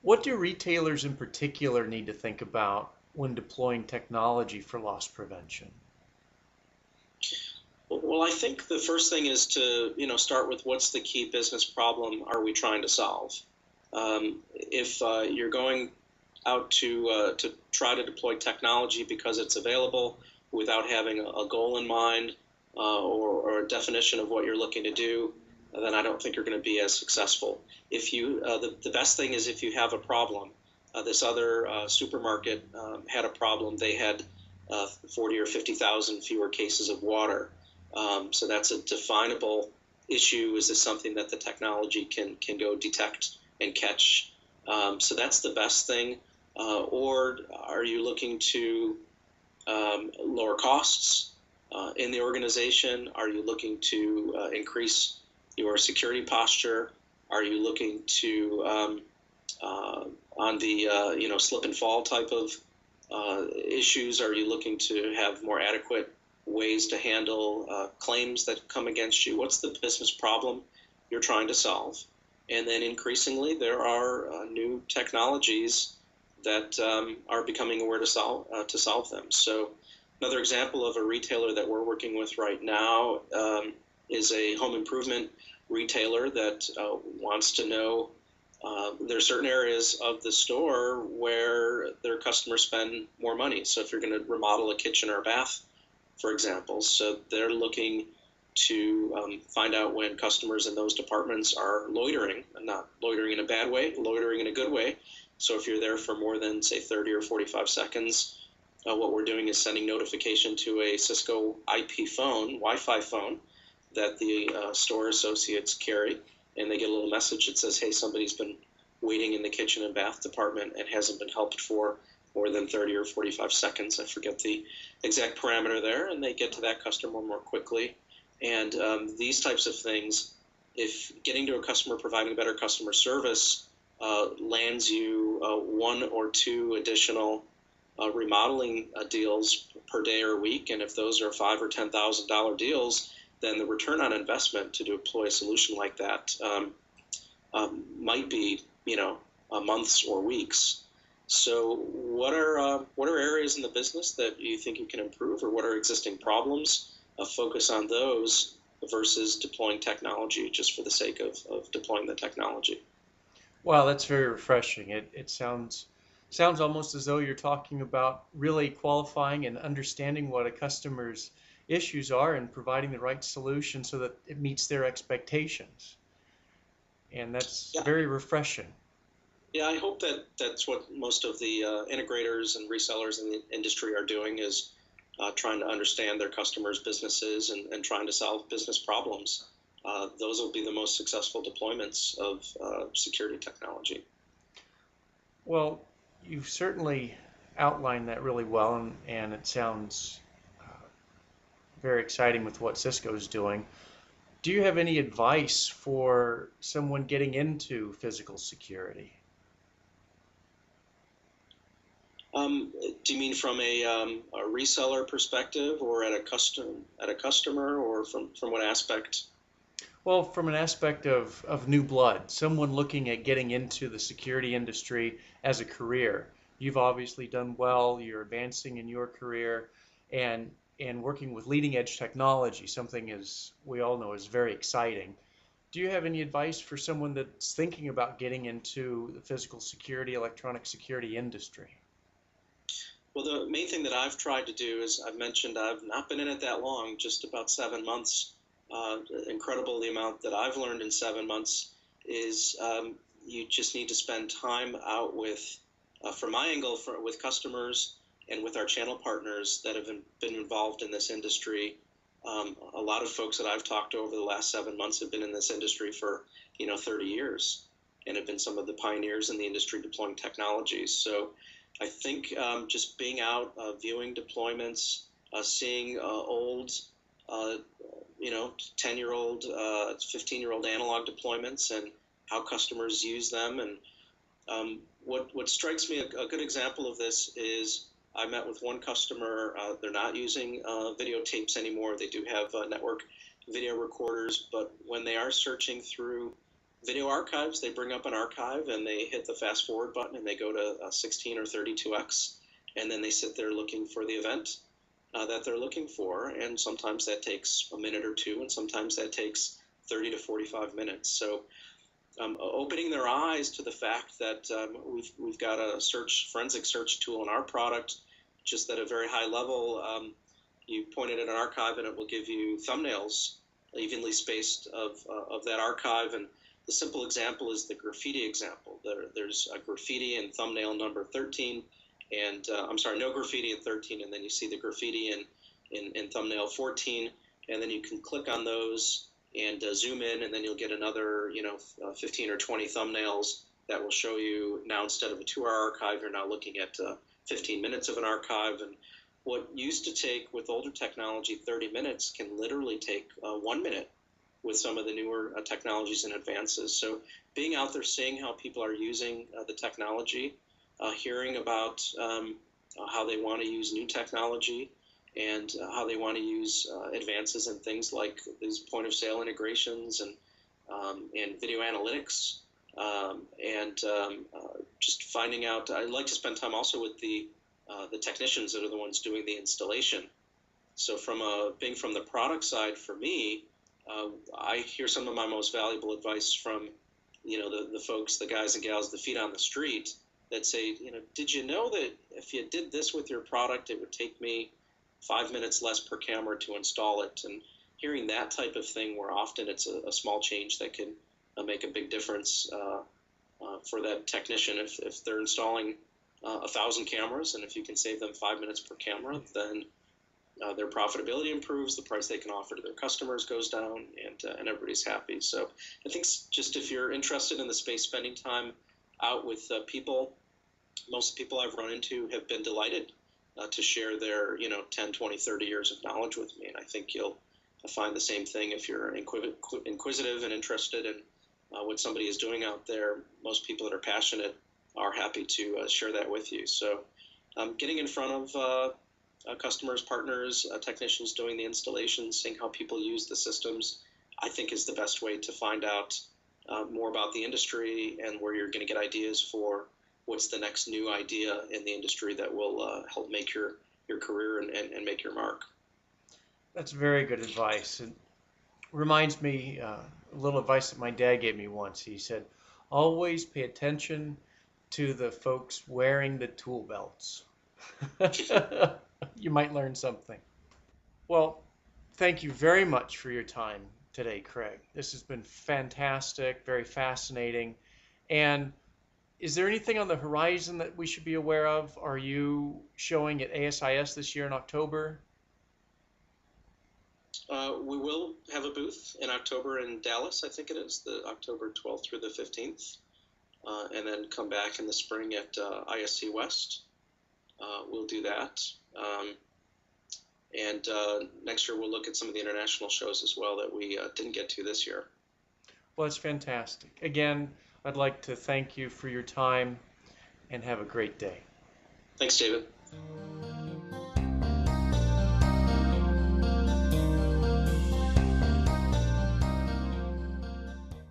What do retailers in particular need to think about when deploying technology for loss prevention? Well, I think the first thing is to, start with what's the key business problem are we trying to solve? If you're going out to try to deploy technology because it's available without having a goal in mind or a definition of what you're looking to do, then I don't think you're going to be as successful. If you, the best thing is if you have a problem. This other supermarket had a problem. They had 40 or 50,000 fewer cases of water. So that's a definable issue. Is this something that the technology can go detect and catch? So that's the best thing. Or are you looking to lower costs in the organization? Are you looking to increase your security posture? Are you looking to on the slip and fall type of issues? Are you looking to have more adequate ways to handle claims that come against you? What's the business problem you're trying to solve? And then increasingly, there are new technologies that are becoming aware to solve them. So another example of a retailer that we're working with right now is a home improvement retailer that wants to know there are certain areas of the store where their customers spend more money. So if you're going to remodel a kitchen or a bath, for example, so they're looking to find out when customers in those departments are loitering, and not loitering in a bad way, loitering in a good way. So if you're there for more than, say, 30 or 45 seconds, what we're doing is sending notification to a Cisco IP phone, Wi-Fi phone, that the store associates carry, and they get a little message that says, hey, somebody's been waiting in the kitchen and bath department and hasn't been helped for more than 30 or 45 seconds. I forget the exact parameter there, and they get to that customer more quickly. And these types of things, if getting to a customer, providing better customer service lands you one or two additional remodeling deals per day or week, and if those are $5,000 or $10,000 deals, then the return on investment to deploy a solution like that might be, months or weeks. So what are areas in the business that you think you can improve, or what are existing problems? Focus on those versus deploying technology just for the sake of deploying the technology. Wow, that's very refreshing. It sounds almost as though you're talking about really qualifying and understanding what a customer's issues are and providing the right solution so that it meets their expectations. And that's Yeah, very refreshing. yeah. I hope that that's what most of the integrators and resellers in the industry are doing is trying to understand their customers' businesses and trying to solve business problems. Those will be the most successful deployments of security technology. Well, you've certainly outlined that really well, and it sounds very exciting with what Cisco is doing. Do you have any advice for someone getting into physical security? Do you mean from a reseller perspective, or at a customer, or from what aspect? Well, from an aspect of new blood, someone looking at getting into the security industry as a career. You've obviously done well, you're advancing in your career, and working with leading edge technology, something as we all know is very exciting. Do you have any advice for someone that's thinking about getting into the physical security, electronic security industry? Well, the main thing that I've tried to do is I've mentioned I've not been in it that long, just about 7 months. Incredible the amount that I've learned in 7 months is you just need to spend time out with, from my angle, with customers and with our channel partners that have been involved in this industry. A lot of folks that I've talked to over the last 7 months have been in this industry for 30 years and have been some of the pioneers in the industry deploying technologies. So I think just being out, viewing deployments, seeing old, 10-year-old, 15-year-old analog deployments and how customers use them. And what strikes me, a good example of this is I met with one customer. They're not using videotapes anymore. They do have network video recorders, but when they are searching through Video archives, they bring up an archive and they hit the fast forward button and they go to 16 or 32x, and then they sit there looking for the event that they're looking for, and sometimes that takes a minute or two, and sometimes that takes 30 to 45 minutes. So opening their eyes to the fact that we've got a forensic search tool in our product, just at a very high level. You point it at an archive and it will give you thumbnails evenly spaced of that archive. And the simple example is the graffiti example. There's a graffiti in thumbnail number 13, and I'm sorry, no graffiti in 13, and then you see the graffiti in thumbnail 14, and then you can click on those and zoom in, and then you'll get another 15 or 20 thumbnails that will show you, now instead of a 2-hour archive, you're now looking at 15 minutes of an archive. And what used to take, with older technology, 30 minutes can literally take 1 minute with some of the newer technologies and advances. So being out there, seeing how people are using the technology, hearing about how they want to use new technology, and how they want to use advances in things like these point of sale integrations and video analytics, and just finding out. I like to spend time also with the technicians that are the ones doing the installation. So being from the product side, for me, I hear some of my most valuable advice from the folks, the guys and gals, the feet on the street, that say, did you know that if you did this with your product, it would take me 5 minutes less per camera to install it? And hearing that type of thing, where often it's a small change that can make a big difference for that technician. If they're installing 1,000 cameras, and if you can save them 5 minutes per camera, then their profitability improves, the price they can offer to their customers goes down, and everybody's happy. So I think just if you're interested in the space, spending time out with people, most of the people I've run into have been delighted to share their 10, 20, 30 years of knowledge with me. And I think you'll find the same thing if you're inquisitive and interested in what somebody is doing out there. Most people that are passionate are happy to share that with you. So getting in front of customers, partners, technicians doing the installations, seeing how people use the systems, I think is the best way to find out more about the industry, and where you're going to get ideas for what's the next new idea in the industry that will help make your career and make your mark. That's very good advice. It reminds me a little advice that my dad gave me once. He said, always pay attention to the folks wearing the tool belts. You might learn something. Well, thank you very much for your time today, Craig. This has been fantastic, very fascinating. And is there anything on the horizon that we should be aware of? Are you showing at ASIS this year in October? We will have a booth in October in Dallas, I think it is, the October 12th through the 15th, and then come back in the spring at ISC West. We'll do that. And next year we'll look at some of the international shows as well that we didn't get to this year. Well, that's fantastic. Again, I'd like to thank you for your time, and have a great day. Thanks, David.